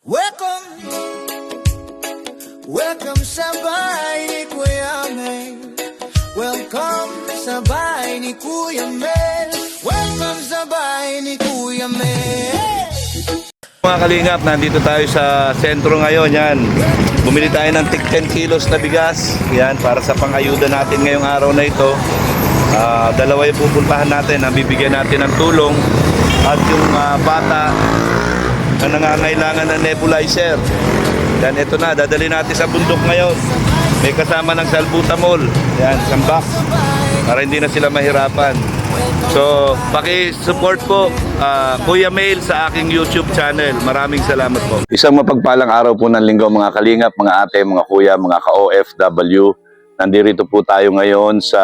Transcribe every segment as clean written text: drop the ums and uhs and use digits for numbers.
Welcome, welcome sa bahay ni Kuya Mel. Welcome sa bahay ni Kuya Mel. Welcome sa bahay ni Kuya Mel. Mga kalingap, nandito tayo sa sentro ngayon. Yan, bumili tayo ng tig 10 kilos na bigas. Yan, para sa pang-ayuda natin ngayong araw na ito. Dalawa yung pupuntahan natin, ang bibigyan natin ng tulong. At yung bata na nangangailangan ng nebulizer. Yan, ito na, dadali natin sa bundok ngayon. May kasama ng salbutamol. Yan, isang box. Para hindi na sila mahirapan. So, paki-support po Kuya Mel sa aking YouTube channel. Maraming salamat po. Isang mapagpalang araw po ng linggo mga kalingap, mga ate, mga kuya, mga ka-OFW. Nandito po tayo ngayon sa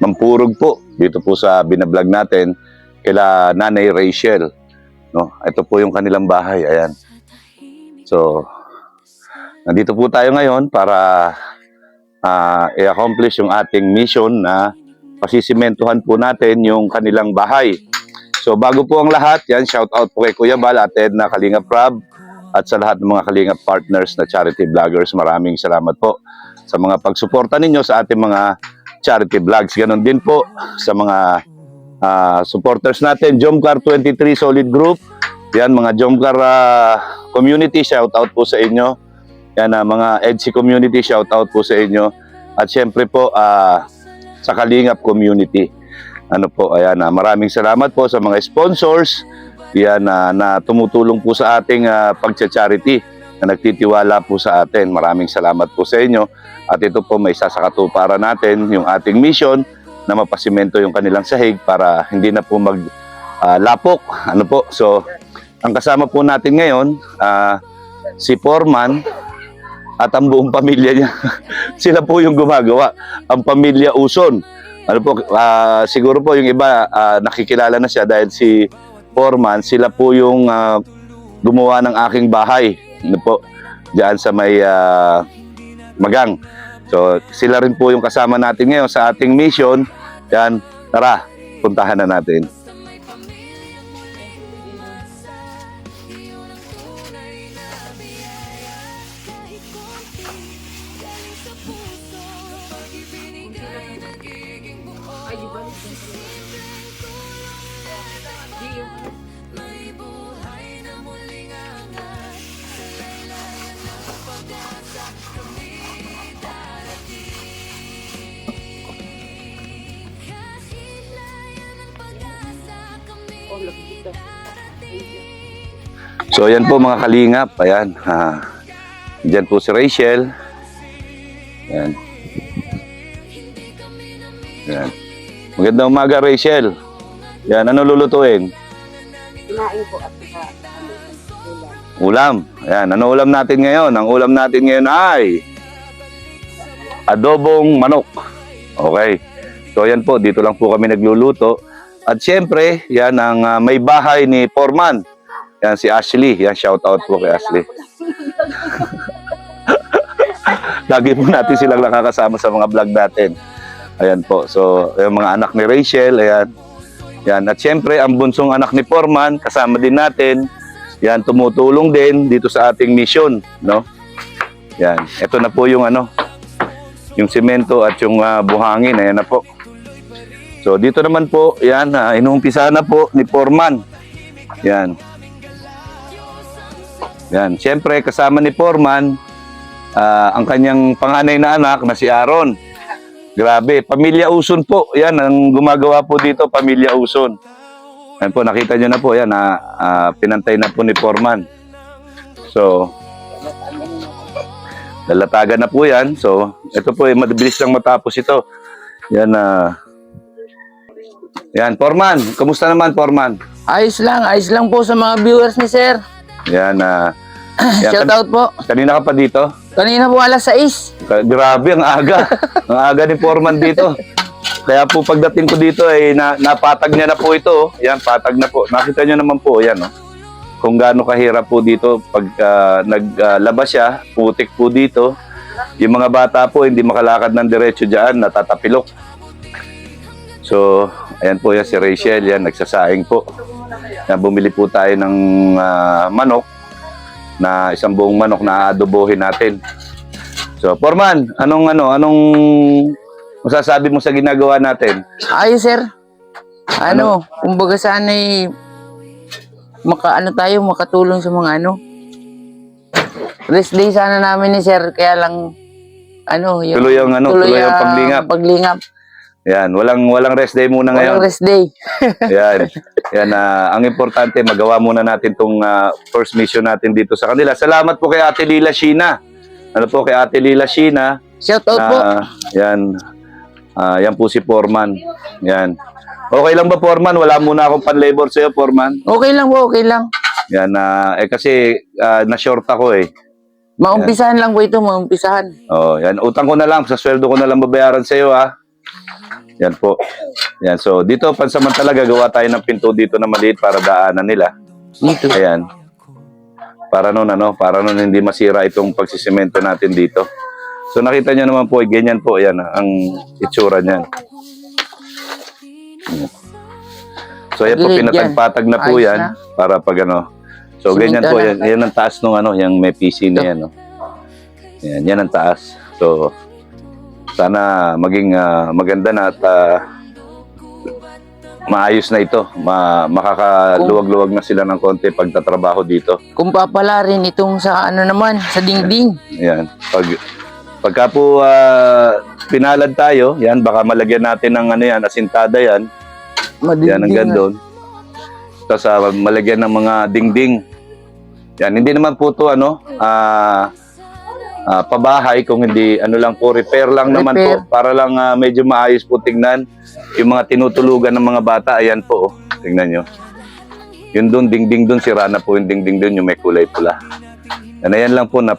Mampurog po. Dito po sa binablog natin kila Nanay Rachel. No? Ito po yung kanilang bahay. Ayan. So, nandito po tayo ngayon para i-accomplish yung ating mission na pasisimentuhan po natin yung kanilang bahay. So bago po ang lahat, yan, shout out po kay Kuya Bal, Ate Edna, Kalingap Rob, at sa lahat ng mga Kalingap partners na charity vloggers. Maraming salamat po sa mga pagsuporta ninyo sa ating mga charity vlogs. Ganon din po sa mga supporters natin, Jomcar 23 Solid Group. Yan, mga Jomcar community, shout out po sa inyo. Yan, mga EDC community, shout out po sa inyo. At syempre po sa Kalingap community. Ano po, ayan, maraming salamat po sa mga sponsors yan, na tumutulong po sa ating pagcha-charity, na nagtitiwala po sa atin. Maraming salamat po sa inyo. At ito po, may sasakatuparan natin yung ating mission na mapasimento yung kanilang sahig para hindi na po maglapok. Ano po, so ang kasama po natin ngayon si Foreman at ang buong pamilya niya. Sila po yung gumagawa, ang pamilya Uson. Ano po, siguro po yung iba nakikilala na siya dahil si Foreman, sila po yung gumawa ng aking bahay. Ano po, diyan sa may Magang. So, sila rin po yung kasama natin ngayon sa ating mission. Yan, tara, puntahan na natin. So yan po mga kalingap, ayan, dyan po si Rachel. Ayan. Ayan. Magandang umaga, Rachel. Yan, ano lulutuin? Kinain po at saka ulam. Ayan, ano ulam natin ngayon? Ang ulam natin ngayon ay adobong manok. Okay. So yan po, dito lang po kami nagluluto. At siyempre, yan ang may bahay ni Foreman. Yan si Ashley. Yan, shout out po kay Ashley. Lagi po natin silang nakakasama sa mga vlog natin. Ayan po. So, yung mga anak ni Rachel, ayan. Yan. At siyempre, ang bunsong anak ni Foreman, kasama din natin. Yan, tumutulong din dito sa ating mission, no? Yan. Ito na po yung yung semento at yung buhangin. Ayan na po. So, dito naman po, yan, inuumpisa na po ni Foreman. Yan. Yan. Siyempre, kasama ni Foreman, ang kanyang panganay na anak na si Aaron. Grabe, pamilya Uson po. Yan, ang gumagawa po dito, pamilya Uson. Yan po, nakita nyo na po, yan, pinantay na po ni Foreman. So, lalatagan na po yan. So, ito po, mabilis lang matapos ito. Yan, yan, Foreman. Kamusta naman, Foreman? ayos lang po sa mga viewers ni Sir. Yan, yan, Shout out po. Kanina ka pa dito? Kanina po alas 6. Grabe, ang aga. Ang aga ni Foreman dito. Kaya po pagdating ko dito ay napatag niya na po ito. Yan, patag na po. Nakita niyo naman po, yan. Kung gaano kahirap po dito pag naglabas siya, putik po dito. Yung mga bata po hindi makalakad ng diretso diyan, natatapilok. So, ayan po yan si Rachel, yan, nagsasaing po. Bumili po tayo ng manok, na isang buong manok na adobohin natin. So, Foreman, anong masasabi mo sa ginagawa natin? Ayos, sir. Kumbaga sana makatulong sa mga rest day sana namin ni sir, kaya lang Tuloy ang paglingap. Yan, walang rest day muna ngayon. Walang rest day. Yan. Ang importante, magawa muna natin tong first mission natin dito sa kanila. Salamat po kay Ate Lila Sheena. Kay Ate Lila Sheena. Shout out po. Yan. Yan po si Foreman. Yan. Okay lang ba, Foreman? Wala muna akong pan-labor sa'yo, Foreman. Okay lang po, okay lang. Yan, kasi na-short ako eh. Maumpisahan lang po ito, maumpisahan. Yan. Utang ko na lang, sa sweldo ko na lang babayaran sa'yo, ha. Yan po. Yan, so dito pansamantala gagawa tayo ng pinto dito na maliit para daanan nila. Dito. Ayan. Para nun hindi masira itong pagsisemento natin dito. So nakita niyo naman po, ganyan po yan ang itsura niyan. So ayan po, pinatagpatag na po yan para pag So ganyan po yan. Yan ang taas nung yung may PC na yan. Yan ang taas. So sana maging maganda na at maayos na ito. Makakaluwag-luwag na sila ng konti pagtatrabaho dito. Kung papala rin itong sa sa dingding. Yan. Pagka po pinalad tayo, yan, baka malagyan natin ng asintada yan. Yan, hanggang doon. Tapos malagyan ng mga dingding. Yan, hindi naman po ito pabahay, kung hindi lang po, repair lang naman po, para lang medyo maayos po tingnan. Yung mga tinutulugan ng mga bata, ayan po, tingnan nyo. Yun doon, dingding doon, sira na po yung dingding doon, yung may kulay pula. Yan, ayan lang po na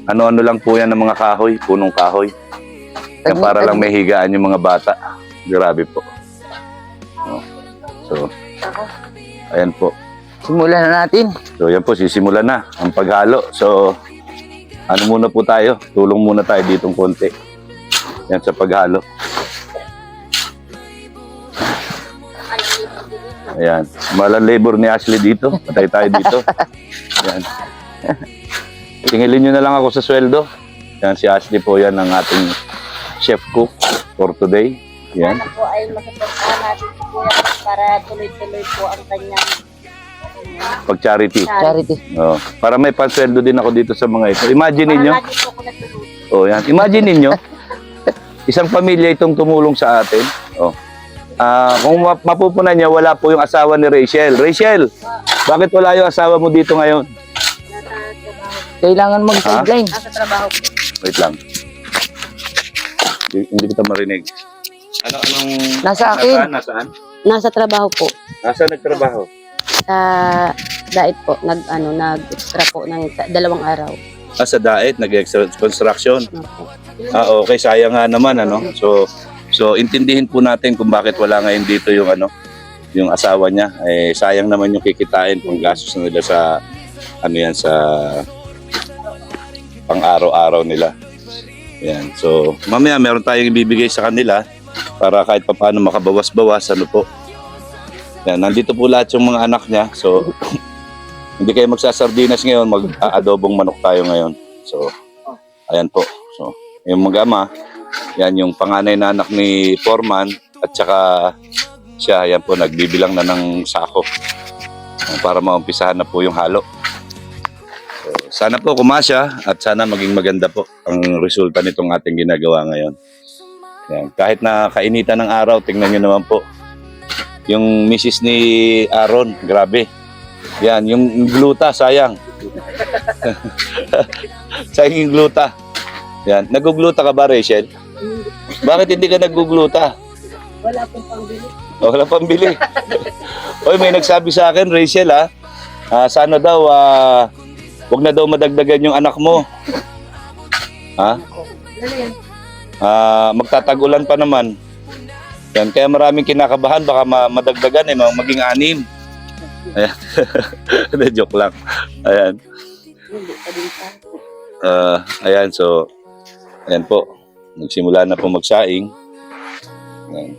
ano lang po yan ng mga kahoy, punong kahoy. Yan, para lang may higaan yung mga bata. Grabe po. So, ayan po. Simulan na natin. So, yan po, sisimulan na ang paghalo. So, muna po tayo? Tulong muna tayo ditong konti. Yan sa paghalo. Ayan. Malang labor ni Ashley dito. Patay tayo dito. Yan. Tingilin nyo na lang ako sa sweldo. Yan, si Ashley po yan ang ating chef cook for today. Yan. Sana po ay masuportahan natin si Kuya para tuloy-tuloy po ang kanyang Pag-charity. Charity. Para may pansweldo din ako dito sa mga ito. Imagine ninyo. lagi po ako natulog. Yan. Imagine ninyo. Isang pamilya itong tumulong sa atin. Kung mapupunan niya, wala po yung asawa ni Rachel. Rachel, bakit wala yung asawa mo dito ngayon? Nasa trabaho. Kailangan mag-sideline. Nasa trabaho po. Wait lang. Hindi kita marinig. Anong... Nasa akin. Nasaan? Nasa trabaho po. Nasaan nagtrabaho? Sa diet po, nag-extra po ng 2 araw. Sa Daet, nag-extra construction. Opo. Okay, sayang nga naman, So, intindihin po natin kung bakit wala ngayon dito yung yung asawa niya. Sayang naman yung kikitain kung gastos na nila sa sa pang-araw-araw nila. Yan. So, mamaya meron tayong ibibigay sa kanila para kahit papaano makabawas-bawas po. Yan, nandito po lahat yung mga anak niya. So, hindi kayo magsasardinas ngayon, mag-adobong manok tayo ngayon. So, ayan po. So, yung mag-ama, yan yung panganay na anak ni Foreman at saka siya, yan po, nagbibilang na ng sako para maumpisahan na po yung halo. So, sana po kumasya at sana maging maganda po ang resulta nitong ating ginagawa ngayon. Yan, kahit na kainitan ng araw, tingnan nyo naman po. Yung misis ni Aaron, grabe. Yan, yung gluta, sayang. Sayang yung gluta. Yan, nagugluta ka ba, Rachel? Bakit hindi ka nagugluta? Wala pong pangbili. Wala pambili. Oy, may nagsabi sa akin, Rachel, sana daw, wag na daw madagdagan yung anak mo. Magtatagulan pa naman. Yan, kaya maraming kinakabahan, baka madagdagan, maging 6. Ayan. Joke lang. Ayan. Ayan, so, ayan po. Nagsimula na po magsaing. Ayan.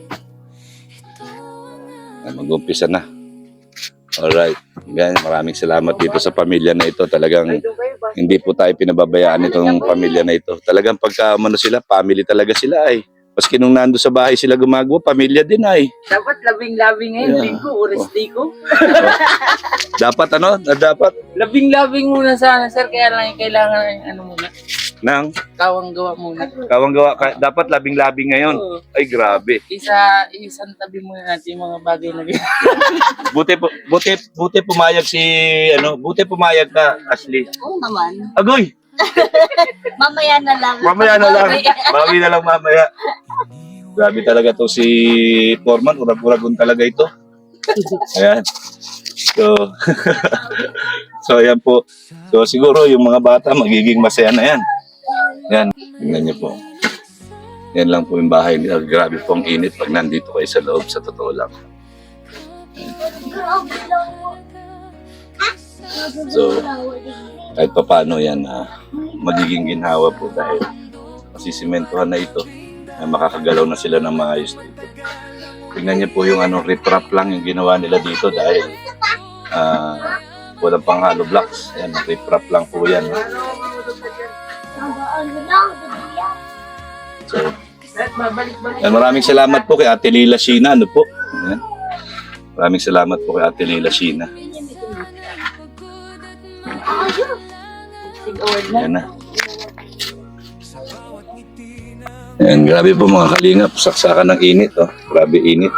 Mag-umpisa na. Alright. Yan, maraming salamat dito sa pamilya na ito. Talagang hindi po tayo pinababayaan itong pamilya na ito. Talagang pagka sila, family talaga sila ay. Maski nung nando sa bahay sila gumagawa, pamilya din ay. Dapat labing-labing ngayon, Yeah. linggo, oras ko. Dapat dapat Labing-labing muna sana, sir. Kaya lang kailangan muna. nang Kawang gawa muna. kawang gawa. Dapat labing-labing ngayon. Oo. Ay, grabe. Isang tabi muna natin yung mga bagay na Buti pumayag buti pumayag ka, Ashley. Oo naman. Agoy! Mamaya na lang. Mamaya na lang. Bawi na lang mamaya. Grabe talaga to si Foreman. Urag-uragon talaga ito. Ayan. So, so ayan po. So siguro yung mga bata magiging masaya na yan. Yan. Tingnan niyo po. Yan lang po yung bahay nila. Grabe po ang init pag nandito kayo sa loob, sa totoo lang. So, kahit pa paano yan, magiging ginhawa po dahil masisimentohan na ito. Makakagalaw na sila ng maayos dito. Tingnan niyo po yung riprap lang yung ginawa nila dito dahil walang pang hollow blocks. Ayan, riprap lang po yan. So, maraming salamat po kay Ate Lila Sheena. Ano po? Ayan. Maraming salamat po kay Ate Lila Sheena. Ayan na. Ayan, grabe po mga kalingap. Saksakan ng init. Oh. Grabe init.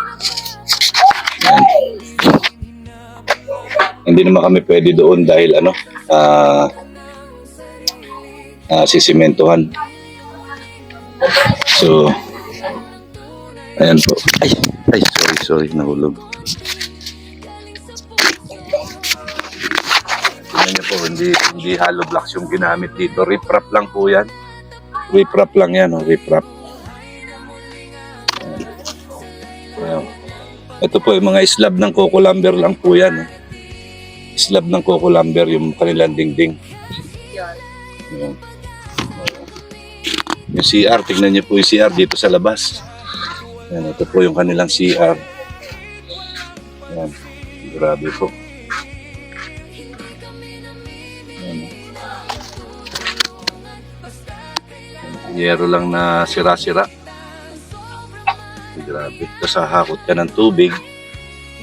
Ayan. Hindi naman kami pwede doon dahil sisimentohan. So, ayan po. Ay, sorry, nahulog. Tingnan niyo po, hindi hollow blocks yung ginamit dito. Riprap lang po yan. Riprap lang yan, riprap. Ayan. Ito po yung mga slab ng coco lumber lang po yan. Slab ng coco lumber yung kanilang dingding. Ayan. Yung CR, tingnan niyo po yung CR dito sa labas. Ayan, ito po yung kanilang CR. Ayan, grabe po. Ayan. Yero lang na sira-sira. Grabe. Tapos hahakot ka ng tubig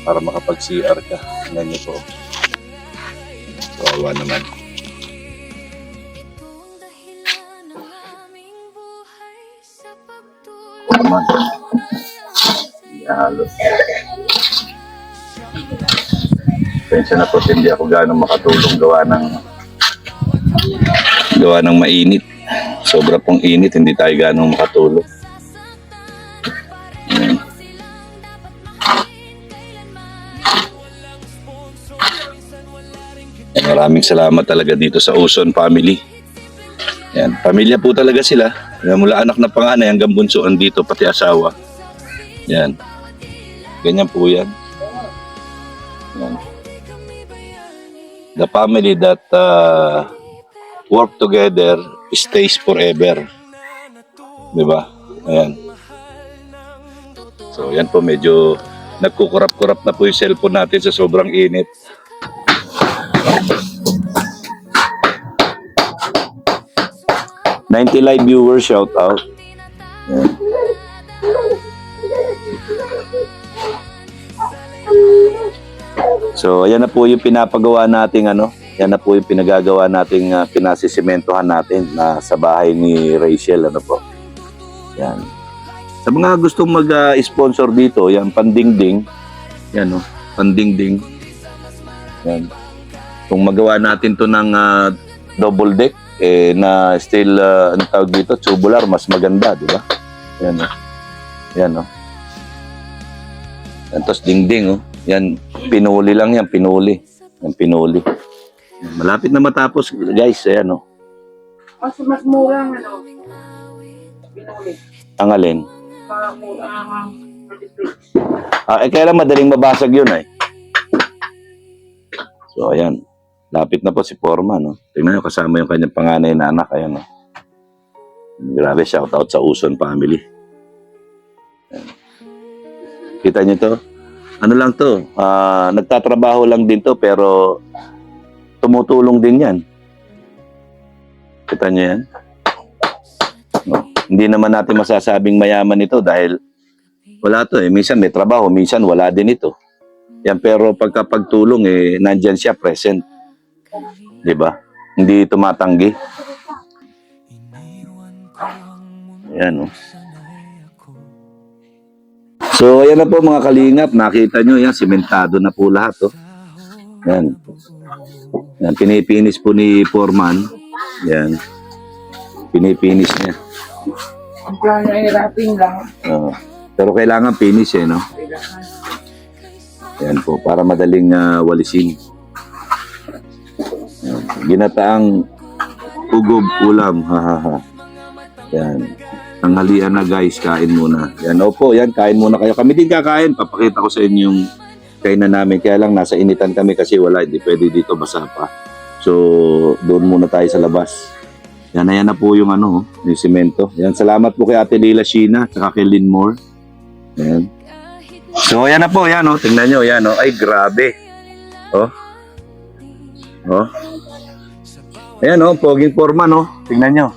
para makapag-CR ka. Tingnan niyo po. Kawawa naman. Naman. Halos. Pensya na po hindi ako gaano makatulong gawa ng mainit. Sobra pong init, hindi tayo gaano makatulong. Maraming salamat talaga dito sa Uson family. Yan, pamilya po talaga sila. Mula anak na panganay hanggang bunso andito, pati asawa. Yan. Ganyan po yan. Yan. The family that work together stays forever. Diba? Ayan. So yan po, medyo nagkukurap-kurap na po yung cellphone natin sa sobrang init. $90 live viewers, shout out. Yan. So, ayan na po yung pinapagawa nating yan na po yung pinagagawa nating pinasisimentohan natin na sa bahay ni Rachel, Yan. Sa mga gustong mag-sponsor dito, yan, pandingding. Yan, pandingding. Yan. Kung magawa natin to ng double deck, na still, ano tawag dito, tubular, mas maganda, di ba? Yan, Yan, Yan, tapos dingding, Yan, pinuli lang yan, pinuli. Yan, pinuli. Malapit na matapos, guys, ayan, Mas mura pinuli. Ang alin? Mura, Kailan madaling mabasag yun, So, ayan. Lapit na po si Forma, Tingnan nyo, kasama yung kanyang panganay na anak, ayan, Grabe, shout out sa Uson family. Ayan. Kita nyo to? Ano lang to, nagtatrabaho lang din to pero tumutulong din yan. Kita niyo yan? No. Hindi naman natin masasabing mayaman ito dahil wala to eh. Minsan may trabaho, minsan wala din ito. Yan, pero pagkapagtulong eh, nandyan siya, present. Di ba? Hindi tumatanggi. Yan, oh. So, ayan na po mga kalingap. Nakita nyo, yan, simentado na po lahat, oh. Yan. Yan, pinipinis po ni Foreman. Yan. Pinipinis niya. Ang plano ay wrapping lang. Pero kailangan finish eh, no? Yan po, para madaling walisin. Yan. Ginataang ugob ulam. Ha. Yan. Tanghalian na guys, kain muna. Yan, opo, yan, kain muna kayo. Kami din kakain. Papakita ko sa inyo yung kainan namin. Kaya lang, nasa initan kami kasi wala. Hindi pwede dito basa pa. So, doon muna tayo sa labas. Yan, ayan na po yung ano, yung simento. Yan, salamat po kay Ate Lila Sheena, saka kay Lynn Moore. Yan. So, ayan na po, yan, oh. Tingnan nyo, yan, oh. Ay, grabe. Oh. Oh. Ayan, oh, poging Foreman, oh. Tingnan nyo.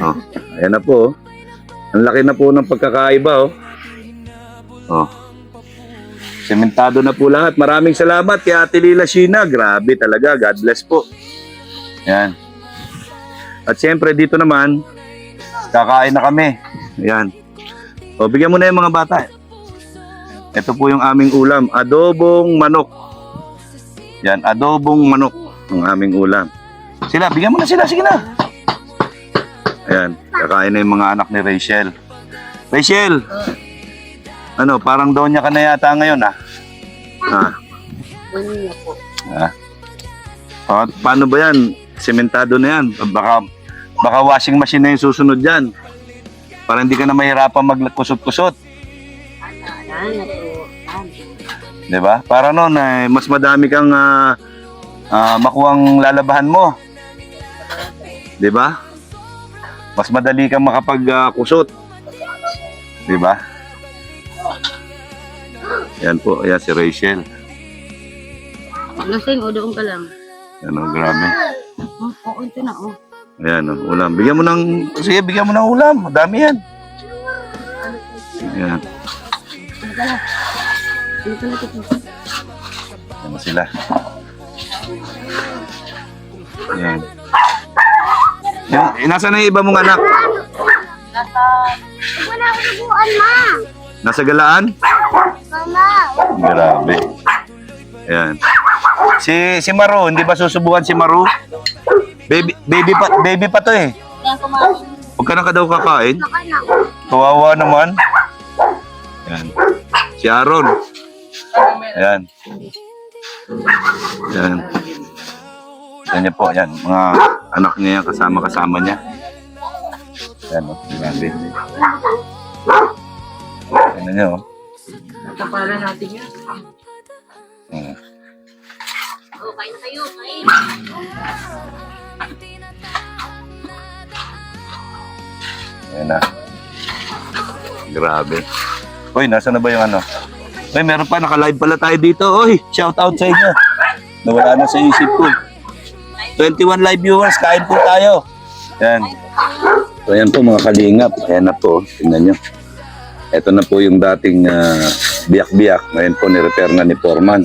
Oh, ayan na po, oh. Ang laki na po ng pagkakaiba, oh. Oh. Sementado na po lahat. Maraming salamat kay Ate Lila Sheena. Grabe talaga. God bless po. Yan. At siyempre dito naman, kakain na kami. Yan. O, bigyan mo na yung mga bata. Ito po yung aming ulam. Adobong manok. Yan, adobong manok ang aming ulam. Sila, bigyan mo na sila. Sige na. Ayan, kakain na yung mga anak ni Rachel. Rachel! Ano, parang donya ka na yata ngayon, ah. Ano na po. Paano ba yan? Sementado na yan. Baka washing machine na yung susunod dyan. Para hindi ka na mahirapan magkusot-kusot. Ano po. Diba? Para noon, mas madami kang makuhang lalabahan mo. Diba? Mas madali kang makapagkusot. Diba? Yan po, ayan si Rachel. Lasing o doon ka lang. Yan o, grabe. Oo, ito na, oh. Ayan o, ulam. Bigyan mo ng, sige, bigyan mo ng ulam. Madami yan. Ayan. Ayan sila. Ayan. Nasaan na yung iba mong anak? Wala ko subuan, ma. Nasa galaan? Mama. Grabe. Ayan. Si Maru, hindi ba susubukan si Maru? Baby pa to eh. Yan kumain. Huwag ka na ka daw kakain. Anak. Kawawa naman. Ayan. Si Aaron. Ayan. Ayan. Ayan niya po. Ayan. Mga anak niya kasama niya. Ayan o. Grabe. Ayan niya o. Natapalan natin yan. Ayan. Oh, kain na kayo. Kain. Ayan na. Grabe. Uy, nasa na ba yung ano? Uy, meron pa. Naka-live pala tayo dito. Uy, shout out sa inyo. Nawala na sa isip ko. 21 live viewers. Kain po tayo. Ayan. So, ayan po mga kalingap. Ayan na po. Tingnan nyo. Ito na po yung dating biyak-biyak. Ngayon po, ni-repair na ni Foreman.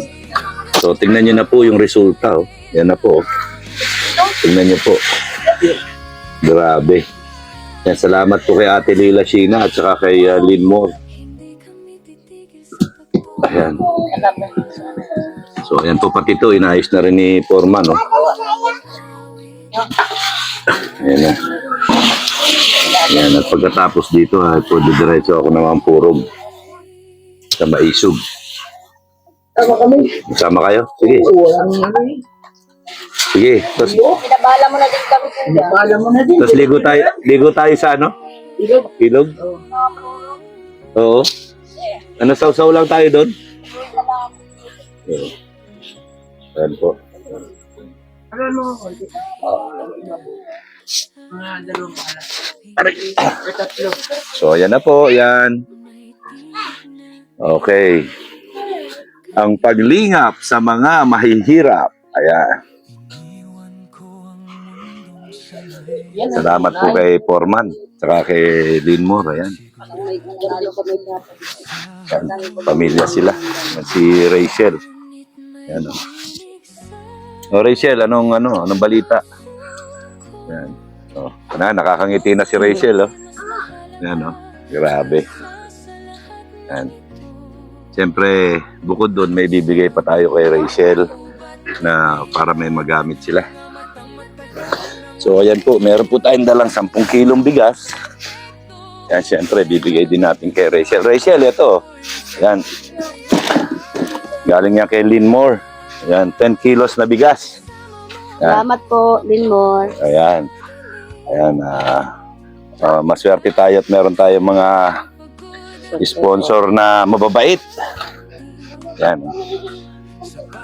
So, tingnan nyo na po yung resulta. Oh. Ayan na po. Tingnan nyo po. Grabe. Yan, salamat po kay Ate Lila Sheena at saka kay Lynn Moore. Ayan. So, ayan po pati ito. Inayos na rin ni Foreman. Oh. Ayan na. Ayan. At pagkatapos dito, pwede diretso ako naman purog sa Maisog. Sama kayo? Sige. Sige. Tapos, Pinabala mo na din kami. Natapalan mo na din. tapos ligo tayo sa ano? Ilog? Oo. Ano, sausaw lang tayo doon? Oo. Ayan po. Ano mo, konti. Mga dalawang pala. Aray. O tatlo. So, ayan na po. Ayan. Okay. ang paglingap sa mga mahihirap. Ayan. Salamat po kay Foreman, saka kay Linmore. Ayan. Pamilya sila. Si Rachel. Ayan, oh. Oh, Rachel, anong balita? Ayan. Oh, nakakangiti na si Rachel, oh. Ayan, oh. Grabe. Ayan. Siyempre, bukod doon, may bibigay pa tayo kay Rachel na para may magamit sila. So, ayan po, meron po tayong dalang 10 kilong bigas. Yan, siyempre, bibigay din natin kay Rachel. Rachel, ito. Yan. Galing yan kay Linmore. Yan, 10 kilos na bigas. Yan. Salamat po, Linmore. Ayan. Ayan, maswerte tayo at meron tayong mga sponsor na mababait. Yan.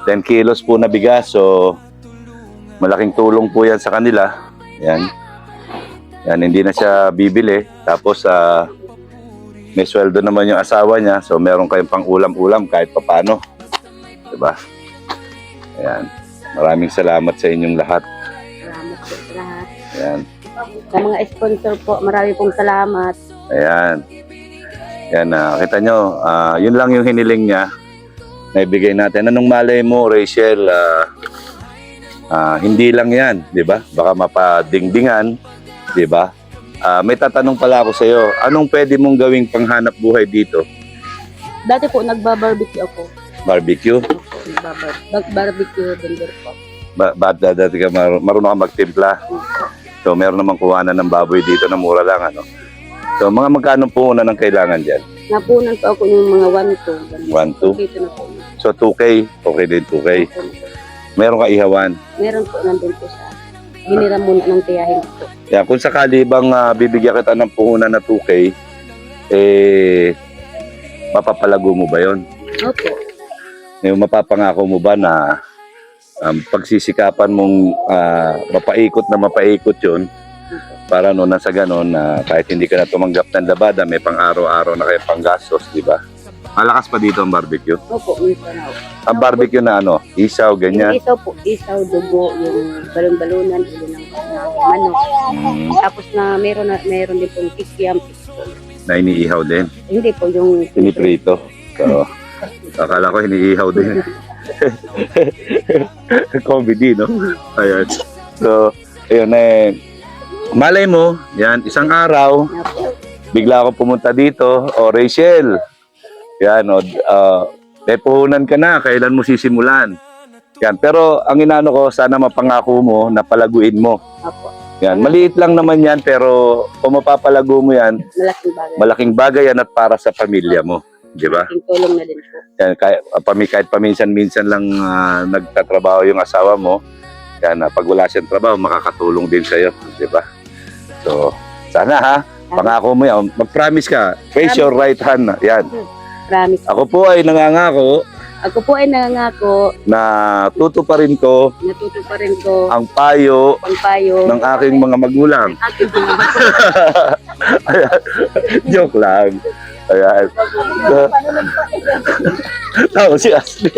10 kilos po na bigas. So, malaking tulong po yan sa kanila. Yan. Yan, hindi na siya bibili. Tapos, may sweldo naman yung asawa niya. So, meron kayong pang ulam-ulam kahit papano. Diba? Ayan. Maraming salamat sa inyong lahat. Salamat po sa lahat. Ayan. Sa mga sponsor po, marami pong salamat. Ayan. Ayan, kita nyo, yun lang yung hiniling niya. Naibigay natin. Anong malay mo, Rachel? Hindi lang yan, di ba? Baka mapadingdingan, di ba? May tatanong pala ako sa iyo. Anong pwede mong gawing panghanap buhay dito? Dati po, nagba-barbecue ako. Barbecue? Barbecue vendor po. Dati ka marunong ka magtimpla? So, meron namang kuhanan ng baboy dito na mura lang, ano? So, mga magkano po una ng kailangan dyan? Napunan po ako ng mga 1-2. 1-2? Dito na po. So, 2K? Okay din, 2K. Meron ka ihawan? Meron po, nandun po sa hinira muna ng tiyahin po. Yeah, kung sakali bang bibigyan kita ng puhunan na 2K, mapapalago mo ba yon? Opo. Yung mapapangako mo ba na pagsisikapan mong mapaikot yun para no nasa ganon na kahit hindi ka na tumanggap ng labada, may pang araw-araw na kayo pang gastos, di ba? Malakas pa dito ang barbecue. Opo, minsan ako. Ang barbecue na isaw, ganyan. Yung isaw po, isaw, dugo, yung balon-balunan, ulo ng manok. Tapos meron din pong kikiam, Na iniihaw din. hindi po yung Piniprito. So, akala ko iniihaw din. Comedy, no? Ayan. So, ayun malay mo, yan, isang araw, bigla ako pumunta dito, Rachel, yan, may puhunan ka na, kailan mo sisimulan? Yan, pero ang inano ko, sana mapangako mo na palaguin mo. Opo. Yan, maliit lang naman yan, pero kung mapapalago mo yan, malaking bagay yan at para sa pamilya mo. Di ba? Malaking tulong na din po. Yan, kahit paminsan-minsan lang nagtatrabaho yung asawa mo, yan, pag wala siyang trabaho, makakatulong din sa'yo. Di ba? So, sana pangako mo yan. Mag-promise ka. Raise your right hand. Yan. Promise. Ako po ay nangangako na tutuparin ko natutuparin ko ang payo ang payo ng aking mga magulang. aking mga Ayan. Joke lang. Ayan. Tao si Ashley.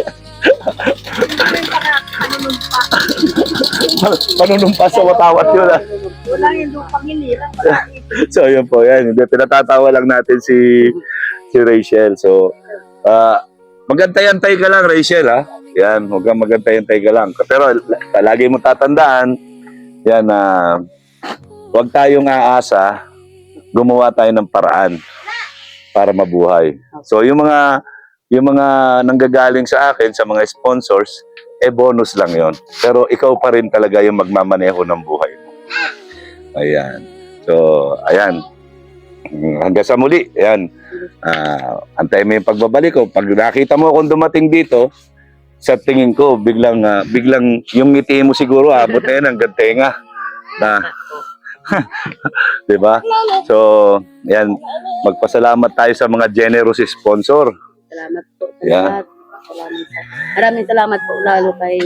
Panunumpa sa watawat yun. Wala yung lupang hinirang. So yun po yan. Pinatatawa lang natin si Rachel. So magantay-antay ka lang, Rachel, ha? Yan, huwag kang magantay-antay ka lang. Pero lagi mo tatandaan, yan, huwag tayong aasa, gumawa tayo ng paraan para mabuhay. So yung mga nanggagaling sa akin, sa mga sponsors, bonus lang yon. Pero ikaw pa rin talaga yung magmamaneho ng buhay mo. Ayan. So, ayan. Hanggang sa muli, ayan. Antayin mo yung pagbabalik ko. Pag nakita mo akong dumating dito, sa tingin ko, biglang yung ngiti mo siguro, abot na yan hanggang tenga. Diba? So, yan, magpasalamat tayo sa mga generous sponsor. salamat po sa Yeah. lahat. Maraming salamat po lalo kay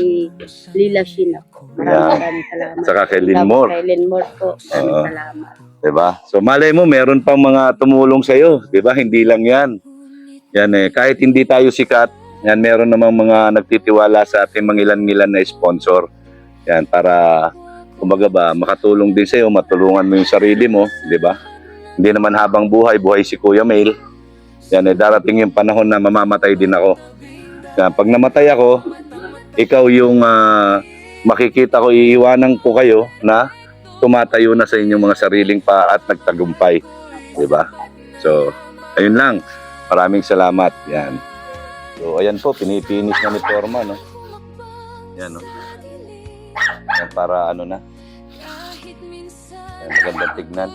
Lila Sheena po. Maraming salamat. Saka kay Linmore. Kay Linmore po. Maraming salamat. Diba? So, malay mo, meron pang mga tumulong sa'yo. Diba? Hindi lang yan. Yan kahit hindi tayo sikat, yan, meron namang mga nagtitiwala sa ating mangilan-ngilan na sponsor. Yan, para kumbaga ba, makatulong din sa'yo, matulungan mo yung sarili mo, di ba? Hindi naman habang buhay si Kuya Mel. Yan, darating yung panahon na mamamatay din ako. Yan, pag namatay ako, ikaw yung makikita ko, iiwanan ko kayo na tumatayo na sa inyong mga sariling pa at nagtagumpay. Di ba? So, ayun lang. Maraming salamat. Yan. So, ayan po, pinipinis na ni Forman, no? Yan, no? Yan, para ano na. Yan, magandang tignan.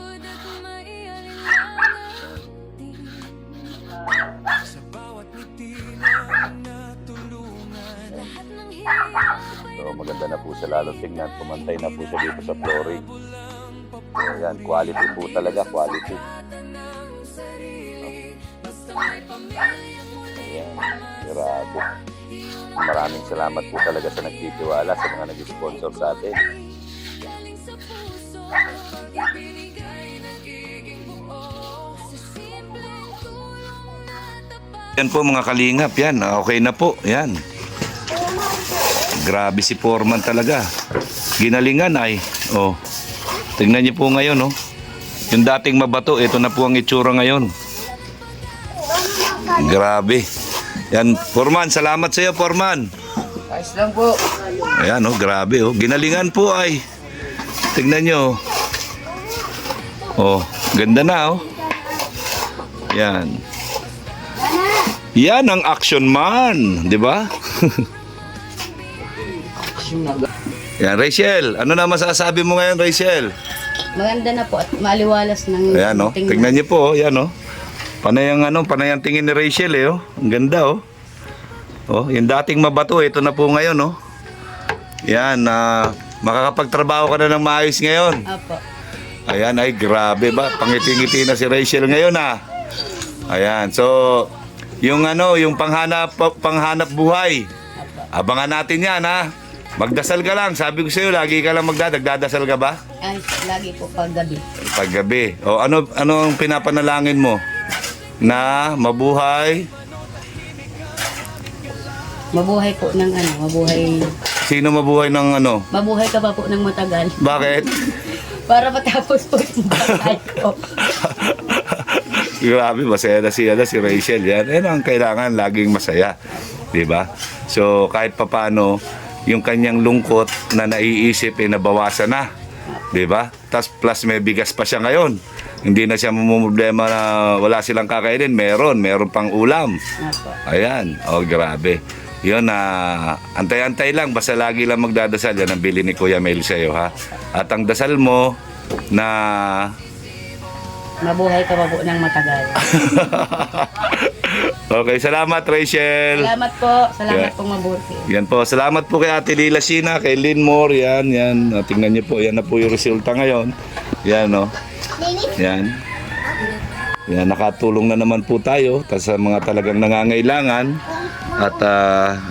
So, maganda na po siya lalo tingnan. Pumantay na po siya dito sa flooring. So, yan, quality po talaga, quality. Ayan, grabe. Maraming salamat po talaga sa nagtitiwala, sa mga nag-sponsor sa atin. Yan po mga kalingap, yan. Okay na po, yan. Grabe si Foreman talaga. Ginalingan ay. Oh. Tingnan niyo po ngayon, oh. Yung dating mabato, ito na po ang itsura ngayon. Grabe. Yan, Foreman, salamat sa iyo, Foreman. Ayos lang po. Ayan, oh, grabe, oh. Ginalingan po ay. Tingnan niyo. Oh, ganda na, oh. Yan. Yan ang action man, di ba? Yan, Rachel, ano na masasabi mo ngayon, Rachel? Maganda na po at maliwalas ng Ayan, oh. Tingnan niyo po, oh. Yan, oh. Panay ang tingin ni Rachel, eh, oh. Ang ganda, oh. Oh, yung dating mabato, ito na po ngayon, oh. Yan, makakapagtrabaho ka na ng maayos ngayon. Apo. Ayan, ay grabe ba? Pangiti-ngiti na si Rachel ngayon, ah. Ayan, so yung yung panghanap buhay. Abangan natin 'yan, ha. Magdasal ka lang. Sabi ko sa iyo, lagi ka lang magdadasal ka ba? Ay, lagi po paggabi. Paggabi. O ano ang pinapanalangin mo? Na mabuhay. Mabuhay po ng mabuhay. Sino mabuhay ng ano? Mabuhay ka pa po ng matagal. Bakit? Para matapos po yung buhay ko. Grabe, masaya na si Rachel. Yan ang kailangan, laging masaya. Diba? So, kahit papaano, yung kanyang lungkot na naiisip, nabawasan na. Diba? Tas plus may bigas pa siya ngayon. Hindi na siya mamumroblema na wala silang kakainin. Meron pang ulam. Apo. Ayan. Oh, grabe. Yun, antay-antay lang. Basta lagi lang magdadasal. Yan ang bili ni Kuya Mel sa'yo, ha? At ang dasal mo na Mabuhay ka pa po ng matagal. okay, salamat Rachel. Salamat po. Salamat pong mabuti. Yan po, salamat po kay Ate Lila Sina, kay Lynn Moore, yan. Tingnan niyo po, yan na po yung resulta ngayon. Yan, no. Yan. Yan, nakatulong na naman po tayo sa mga talagang nangangailangan. At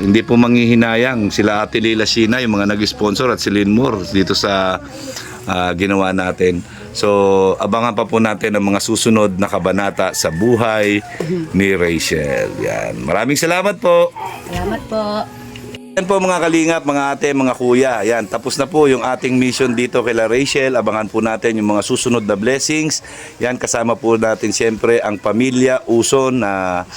hindi po manghihinayang sila Ate Lila Sina, yung mga nag-sponsor, at si Lynn Moore dito sa ginawa natin. So, abangan pa po natin ang mga susunod na kabanata sa buhay ni Rachel. Yan. Maraming salamat po. Salamat po. Yan po mga kalingap, mga ate, mga kuya. Yan, tapos na po yung ating mission dito kay Rachel. Abangan po natin yung mga susunod na blessings. Yan, kasama po natin siyempre ang pamilya Uson na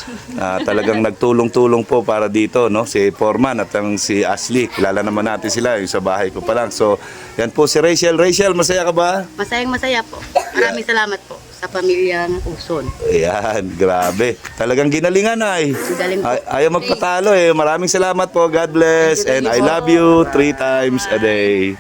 talagang nagtulong-tulong po para dito, no? Si Foreman at si Ashley. Kilala naman natin sila, yung sa bahay ko pa lang. So, yan po si Rachel. Rachel, masaya ka ba? Masayang-masaya po. Maraming salamat po sa pamilya ng Uson. Ayan, grabe. Talagang ginalingan ay. Galing po. Ayaw magpatalo eh. Maraming salamat po. God bless. And I love you 3 times a day.